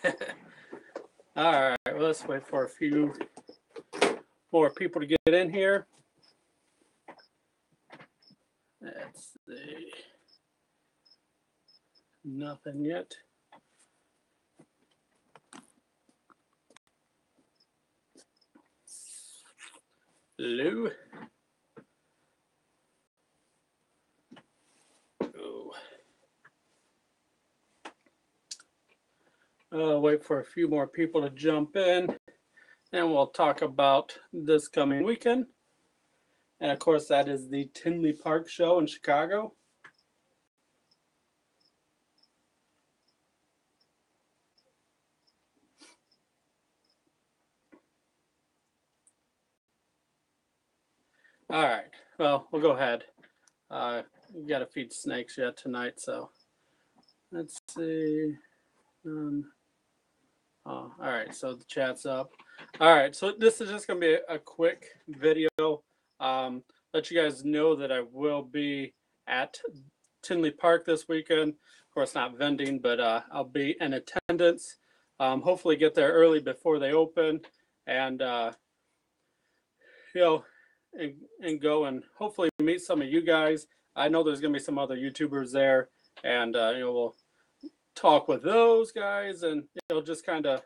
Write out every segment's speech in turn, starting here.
All right, well, let's wait for a few more people to get in here. Let's see. Nothing yet. Hello. Wait for a few more people to jump in, and we'll talk about this coming weekend. And of course, that is the Tinley Park show in Chicago. All right, well, we'll go ahead. We got to feed snakes yet tonight, so let's see. Oh, all right, so the chat's up. All right, so this is just going to be a quick video. Let you guys know that I will be at Tinley Park this weekend. Of course, not vending, but I'll be in attendance. Hopefully get there early before they open, and and go and hopefully meet some of you guys. I know there's going to be some other YouTubers there, and we'll talk with those guys, and just kind of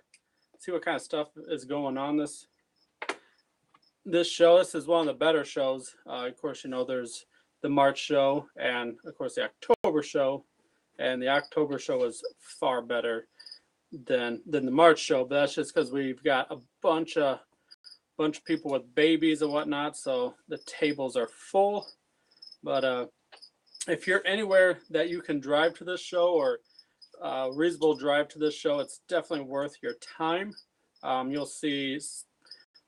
see what kind of stuff is going on this show. This is one of the better shows. Of course, there's the March show and of course the October show, and the October show is far better than the March show, but that's just because we've got a bunch of people with babies and whatnot, so the tables are full. But if you're anywhere that you can drive to this show, or reasonable drive to this show, it's definitely worth your time. You'll see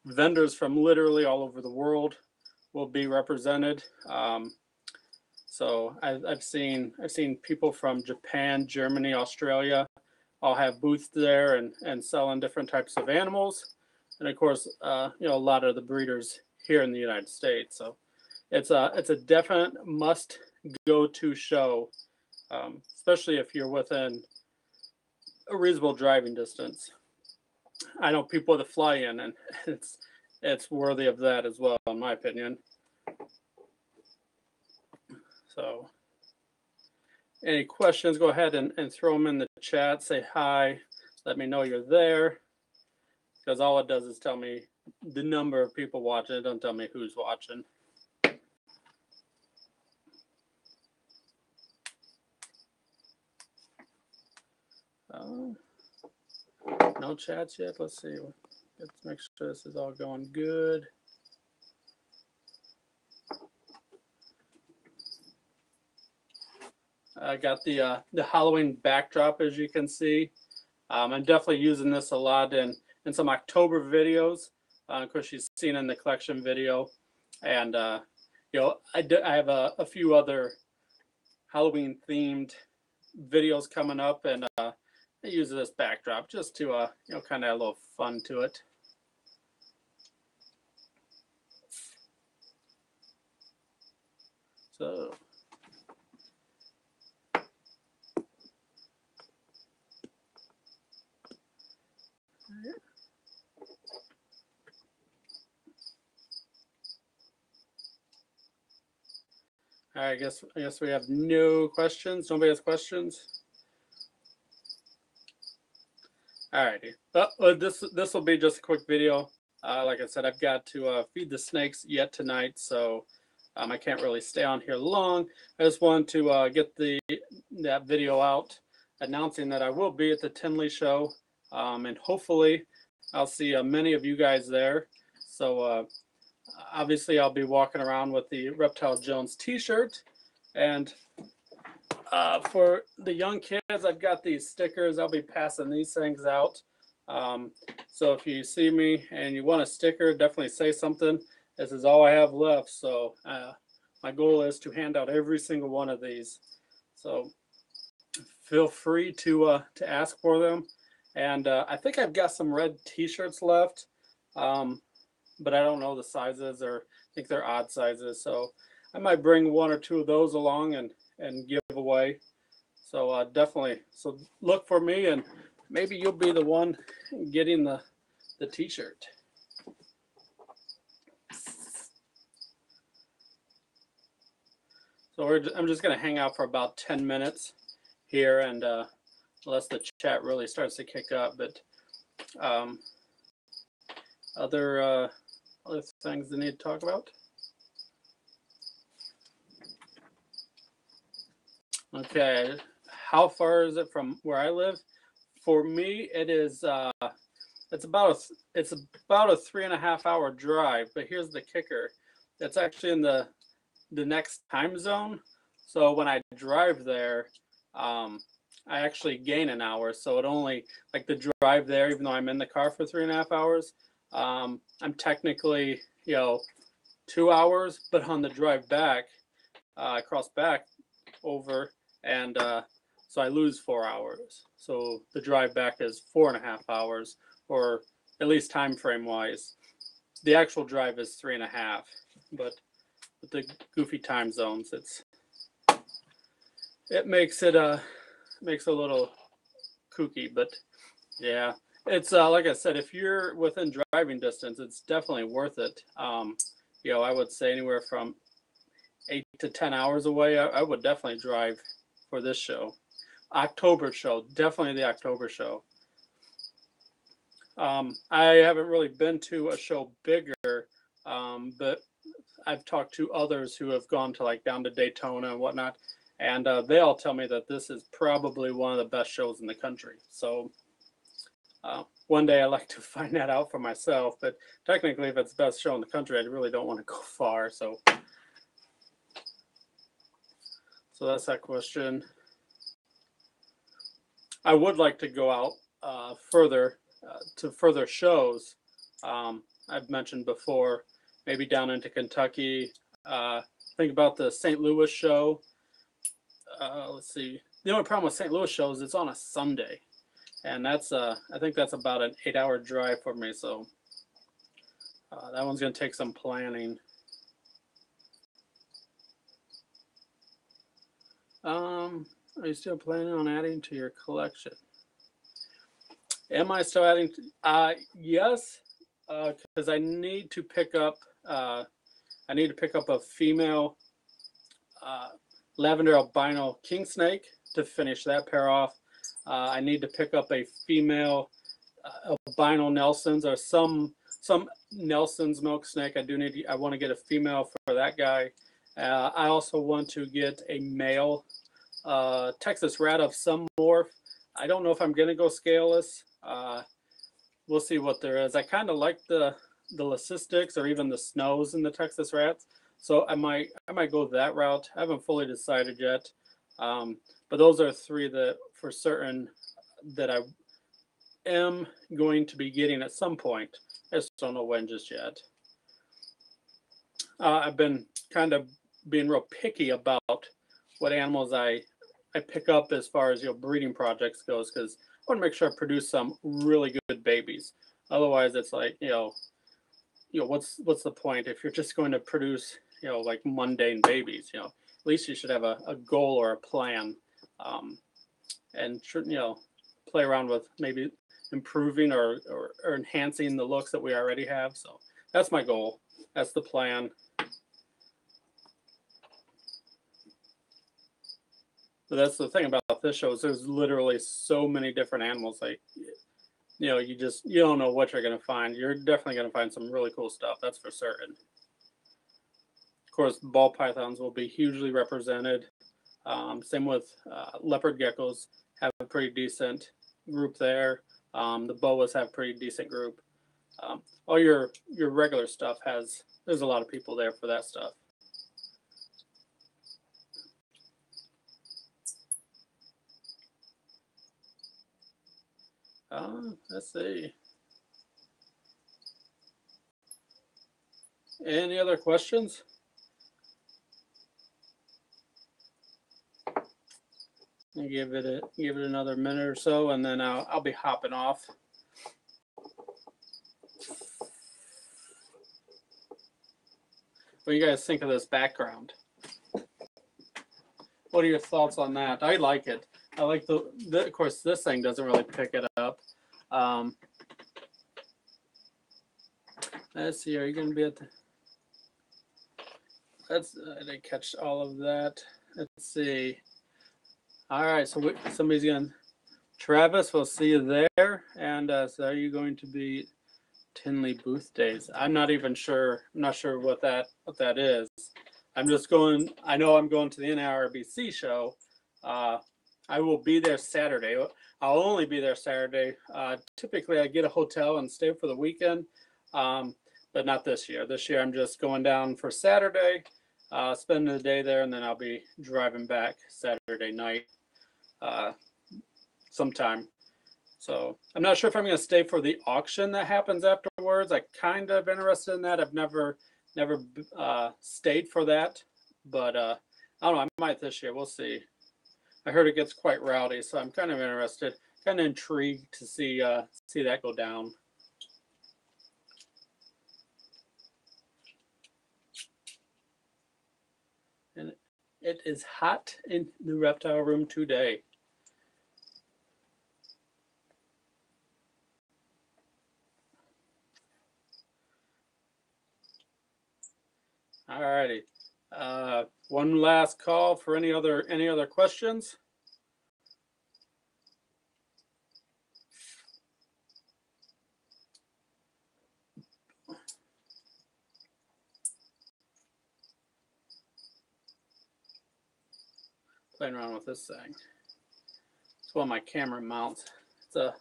vendors from literally all over the world will be represented. So I've seen people from Japan, Germany, Australia all have booths there and selling different types of animals, and of course a lot of the breeders here in the United States. So it's a definite must go to show, especially if you're within a reasonable driving distance. I know people that fly in, and it's worthy of that as well, in my opinion. So any questions, go ahead and throw them in the chat. Say hi, let me know you're there, because all it does is tell me the number of people watching. It doesn't tell me who's watching. No chats yet. Let's see. Let's make sure this is all going good. I got the Halloween backdrop, as you can see. I'm definitely using this a lot in some October videos. Of course, you've seen in the collection video, and I have a few other Halloween themed videos coming up, and I use this backdrop just to kind of add a little fun to it. So I guess we have no questions. Nobody has questions. Alrighty. Well, this will be just a quick video. Like I said, I've got to feed the snakes yet tonight, so I can't really stay on here long. I just wanted to get that video out announcing that I will be at the Tinley show, and hopefully I'll see many of you guys there. So obviously I'll be walking around with the Reptile Jones t-shirt, and for the young kids, I've got these stickers. I'll be passing these things out. So if you see me and you want a sticker, definitely say something. This is all I have left. So my goal is to hand out every single one of these. So feel free to ask for them. And I think I've got some red t-shirts left, but I don't know the sizes, or I think they're odd sizes. So I might bring one or two of those along and give away. So definitely, so look for me, and maybe you'll be the one getting the t-shirt. So I'm just going to hang out for about 10 minutes here, and unless the chat really starts to kick up. But other things they need to talk about. Okay, how far is it from where I live? For me, it is. It's about a 3.5 hour drive. But here's the kicker: it's actually in the next time zone. So when I drive there, I actually gain an hour. So it only, like, the drive there, even though I'm in the car for 3.5 hours, I'm technically, 2 hours. But on the drive back, I cross back over, and so I lose 4 hours. So the drive back is 4.5 hours, or at least time frame wise. The actual drive is 3.5, but with the goofy time zones, it makes it a little kooky. But yeah, it's like I said, if you're within driving distance, it's definitely worth it. I would say anywhere from 8 to 10 hours away, I would definitely drive for this show. October show, definitely the October show. I haven't really been to a show bigger, but I've talked to others who have gone to, like, down to Daytona and whatnot, and they all tell me that this is probably one of the best shows in the country. So one day I'd like to find that out for myself, but technically if it's the best show in the country, I really don't want to go far. So that's that question. I would like to go out further to further shows. I've mentioned before, maybe down into Kentucky. Think about the St. Louis show. Let's see. The only problem with St. Louis show is it's on a Sunday, and that's I think that's about an 8-hour drive for me. So that one's going to take some planning. Are you still planning on adding to your collection? Am I still adding? Yes, because I need to pick up. I need to pick up a female lavender albino king snake to finish that pair off. I need to pick up a female albino Nelson's, or some Nelson's milk snake. I want to get a female for that guy. I also want to get a male Texas rat of some morph. I don't know if I'm going to go scaleless. We'll see what there is. I kind of like the leucistics or even the snows in the Texas rats, so I might go that route. I haven't fully decided yet, but those are 3 that for certain that I am going to be getting at some point. I just don't know when just yet. I've been kind of being real picky about what animals I pick up as far as breeding projects goes, because I want to make sure I produce some really good babies. Otherwise, it's like what's the point if you're just going to produce like mundane babies? At least you should have a goal or a plan, and play around with maybe improving or enhancing the looks that we already have. So that's my goal. That's the plan. But that's the thing about this show, is there's literally so many different animals. Like, you don't know what you're going to find. You're definitely going to find some really cool stuff. That's for certain. Of course, ball pythons will be hugely represented. Same with leopard geckos, have a pretty decent group there. The boas have a pretty decent group. All your regular stuff there's a lot of people there for that stuff. Let's see. Any other questions? I'll give it another minute or so, and then I'll be hopping off. What do you guys think of this background? What are your thoughts on that? I like it. I like of course, this thing doesn't really pick it up. Let's see, are you going to be at the... I didn't catch all of that. Let's see. All right, so somebody's going to... Travis, we'll see you there. And so are you going to be Tinley booth days? I'm not even sure. I'm not sure what that is. I'm just going... I know I'm going to the NARBC show. I will be there Saturday. I'll only be there Saturday. Typically, I get a hotel and stay for the weekend, but not this year. This year, I'm just going down for Saturday, spending the day there, and then I'll be driving back Saturday night sometime. So I'm not sure if I'm going to stay for the auction that happens afterwards. I kind of interested in that. I've never stayed for that, but I don't know. I might this year. We'll see. I heard it gets quite rowdy, so I'm kind of interested, kind of intrigued to see that go down. And it is hot in the reptile room today. All righty. One last call for any other questions. Playing around with this thing. It's one of my camera mounts. It's a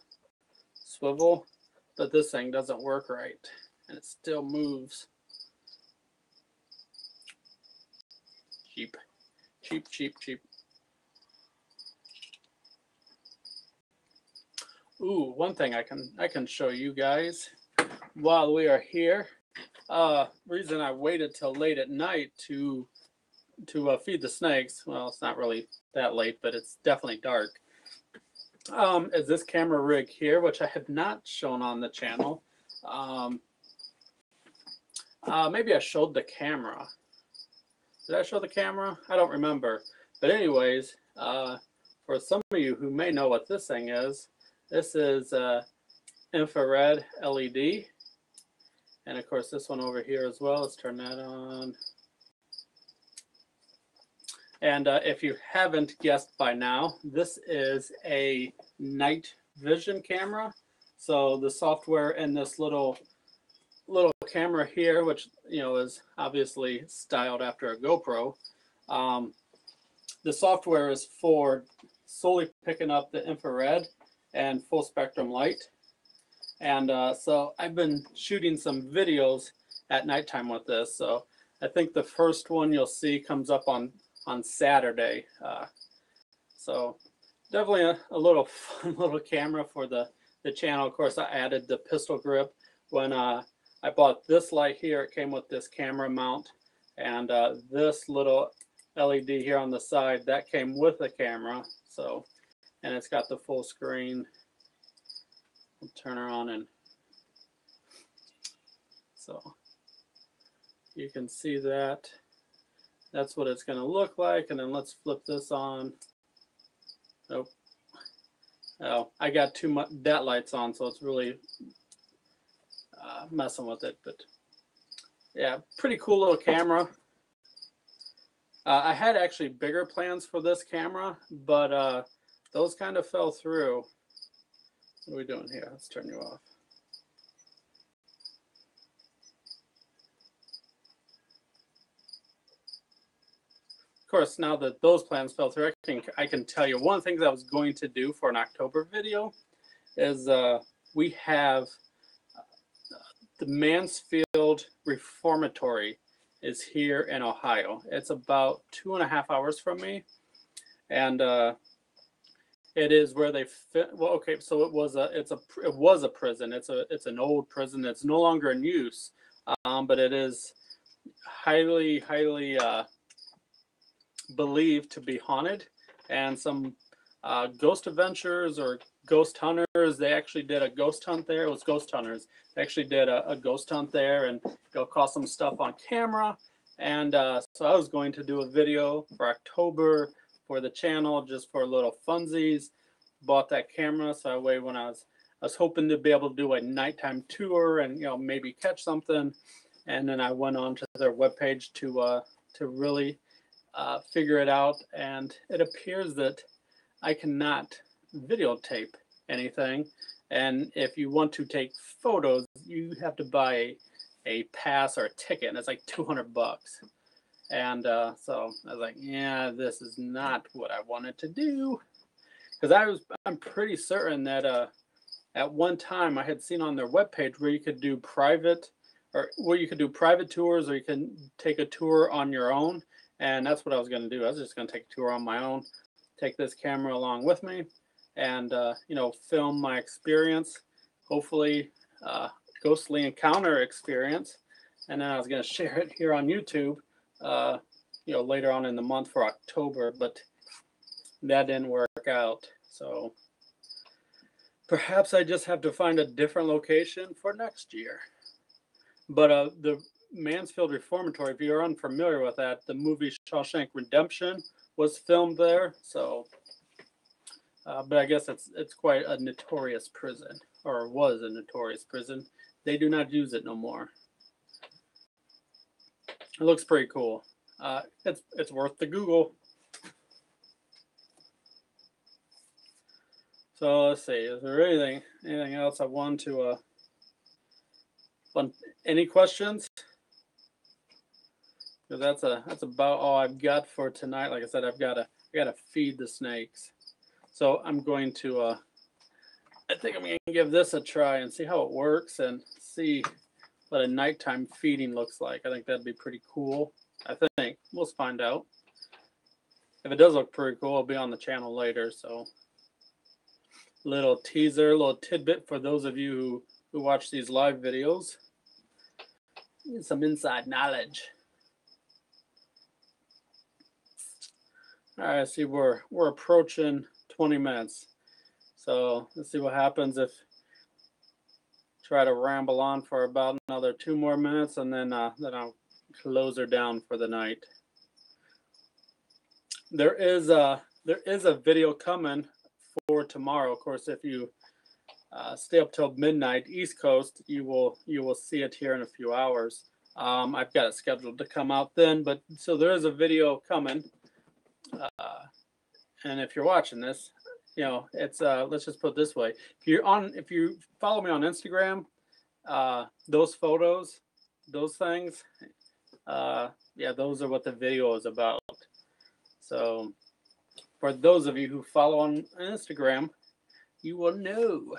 swivel, but this thing doesn't work right, and it still moves. Cheap, cheap, cheap, cheap. Ooh, one thing I can show you guys while we are here. Reason I waited till late at night to feed the snakes. Well, it's not really that late, but it's definitely dark. Is this camera rig here, which I have not shown on the channel. Maybe I showed the camera. Did I show the camera? I don't remember. But anyways, for some of you who may know what this thing is, this is infrared LED. And of course, this one over here as well. Let's turn that on. And if you haven't guessed by now, this is a night vision camera. So the software in this little camera here, which is obviously styled after a GoPro, the software is for solely picking up the infrared and full spectrum light. And so I've been shooting some videos at nighttime with this. So I think the first one you'll see comes up on Saturday. So definitely a little fun little camera for the channel. Of course, I added the pistol grip. When I bought this light here, it came with this camera mount, and this little LED here on the side, that came with the camera. So, and it's got the full screen. I'll turn her on, and so you can see that. That's what it's going to look like. And then let's flip this on. Nope. Oh, I got too much DAT lights on, so it's really messing with it. But yeah, pretty cool little camera. I had actually bigger plans for this camera, but those kind of fell through. What are we doing here? Let's turn you off. Of course, now that those plans fell through, I can tell you one thing that I was going to do for an October video is we have the Mansfield Reformatory is here in Ohio. It's about 2.5 hours from me, and it is where they fit. Well, okay, so it was a prison. It's an old prison that's no longer in use, but it is highly believed to be haunted, and some ghost adventures or ghost hunters, they actually did a ghost hunt there. It was ghost hunters. They actually did a ghost hunt there and caught some stuff on camera. And so I was going to do a video for October for the channel, just for a little funsies. Bought that camera so that way when I was hoping to be able to do a nighttime tour and maybe catch something. And then I went on to their webpage to really figure it out, and it appears that I cannot videotape anything. And if you want to take photos, you have to buy a pass or a ticket, and it's like $200. And so I was like, yeah, this is not what I wanted to do, because I'm pretty certain that at one time I had seen on their webpage where you could do private, or where you could do private tours, or you can take a tour on your own. And that's what I was going to do. I was just going to take a tour on my own, take this camera along with me, and film my experience, hopefully ghostly encounter experience. And then I was going to share it here on YouTube later on in the month for October, but that didn't work out. So perhaps I just have to find a different location for next year. But the Mansfield Reformatory, if you're unfamiliar with that, the movie Shawshank Redemption was filmed there. So, but I guess it's quite a notorious prison, or was a notorious prison. They do not use it no more. It looks pretty cool. It's worth the Google. So let's see. Is there anything else I want to? Any questions? Because that's about all I've got for tonight. Like I said, I gotta feed the snakes. So I'm going to I think I'm gonna give this a try and see how it works and see what a nighttime feeding looks like. I think that'd be pretty cool. I think we'll find out. If it does look pretty cool, it'll be on the channel later. So little teaser, little tidbit for those of you who watch these live videos. Some inside knowledge. All right, see, we're approaching 20 minutes. So let's see what happens if try to ramble on for about another 2 more minutes, and then I'll close her down for the night. There is a video coming for tomorrow. Of course, if you stay up till midnight East Coast, you will see it here in a few hours. I've got it scheduled to come out then, but so there is a video coming. And if you're watching this, it's let's just put it this way: if you follow me on Instagram, those photos, those things, yeah, those are what the video is about. So for those of you who follow on Instagram, you will know.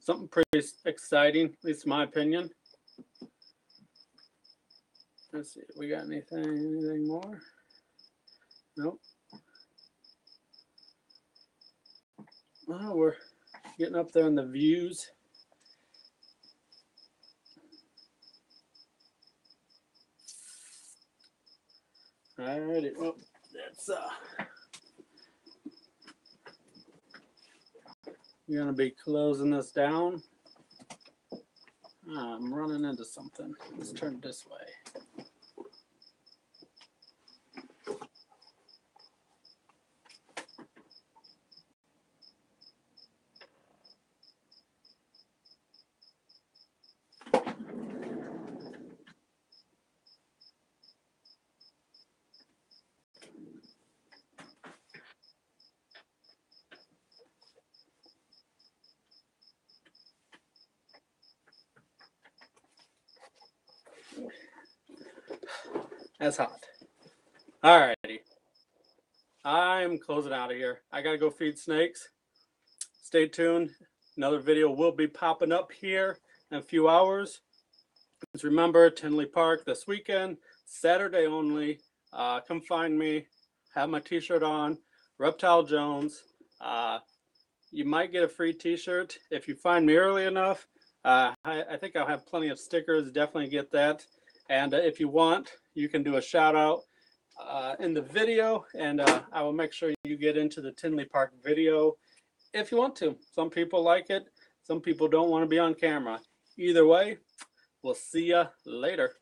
Something pretty exciting, at least in my opinion. Let's see, we got anything more? Nope. Well, we're getting up there in the views. Alrighty, well, that's we're gonna be closing this down. I'm running into something. Let's turn it this way. That's hot. Alrighty. I'm closing out of here. I gotta go feed snakes. Stay tuned. Another video will be popping up here in a few hours. Just remember, Tinley Park this weekend, Saturday only. Come find me. Have my t-shirt on. Reptile Jones. You might get a free t-shirt if you find me early enough. I think I'll have plenty of stickers. Definitely get that. And if you want, you can do a shout out in the video, and I will make sure you get into the Tinley Park video if you want to. Some people like it. Some people don't want to be on camera. Either way, we'll see you later.